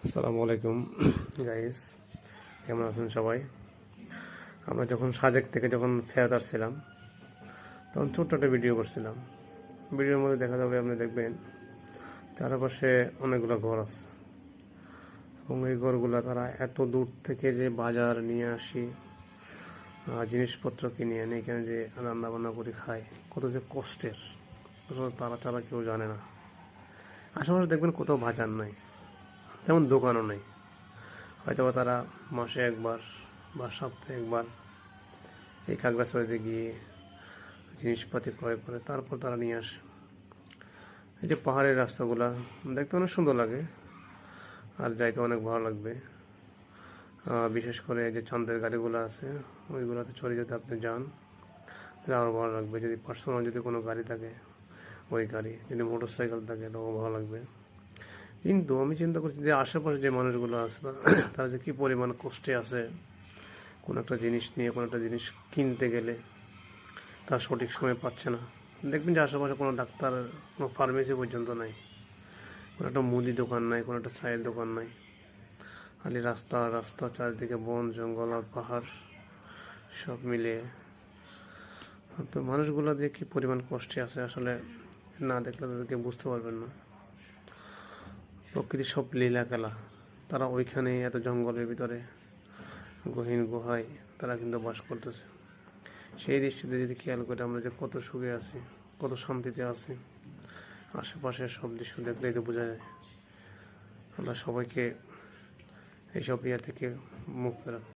আসসালামু আলাইকুম গাইস, কেমন আছেন সবাই? আমরা যখন সাজেক থেকে ফেরত আসছিলাম তখন ছোট্ট একটা ভিডিও করছিলাম। ভিডিওর মধ্যে দেখা যাবে, আপনি দেখবেন চারপাশে অনেকগুলো ঘর আছে এবং এই ঘরগুলো তারা এত দূর থেকে যে বাজার নিয়ে আসি, জিনিসপত্র কিনে এনে এখানে যে রান্না বান্না করে খায়, কত যে কষ্টের, আসলে তারা ছাড়া কেউ জানে না। আশেপাশে দেখবেন কোথাও বাজার নাই, তেমন দোকানও নেই। হয়তোবা তারা মাসে একবার বা সপ্তাহে একবার এই খাগড়াছড়িতে গিয়ে জিনিসপাতি ক্রয় করে তারপর তারা নিয়ে আসে। এই যে পাহাড়ের রাস্তাগুলা দেখতে অনেক সুন্দর লাগে আর যাইতে অনেক ভালো লাগবে। বিশেষ করে যে চাঁদের গাড়িগুলো আছে ওইগুলোতে চড়ে যদি আপনি যান তাহলে আরও ভালো লাগবে। যদি পার্সোনাল যদি কোনো গাড়ি থাকে ওই গাড়ি, যদি মোটর সাইকেল থাকে তাও ভালো লাগবে। কিন্তু আমি চিন্তা করছি যে আশেপাশে যে মানুষগুলো আছে তারা যে কী পরিমাণ কষ্টে আছে। কোনো একটা জিনিস নিয়ে কোনো একটা জিনিস কিনতে গেলে তার সঠিক সময় পাচ্ছে না। দেখবেন যে আশেপাশে কোনো ডাক্তার, কোনো ফার্মেসি পর্যন্ত নাই, কোনো একটা মুদি দোকান নাই, কোনো একটা চায়ের দোকান নাই। খালি রাস্তা রাস্তা, চারিদিকে বন জঙ্গল আর পাহাড় সব মিলিয়ে। তো মানুষগুলো যে কী পরিমাণ কষ্টে আছে আসলে না দেখলে তাদেরকে বুঝতে পারবেন না। প্রকৃতির সব লীলা খেলা, তারা ওইখানে এত জঙ্গলের ভিতরে গহীন গুহায় তারা কিন্তু বাস করতেছে। সেই দৃষ্টিতে যদি খেয়াল করে আমরা যে কত সুখে আছি, কত শান্তিতে আছি, আশেপাশের সব দৃশ্য দেখলেই তো বোঝা যায়। আমরা সবাইকে এইসব ইয়ে থেকে মুক্ত রাখি।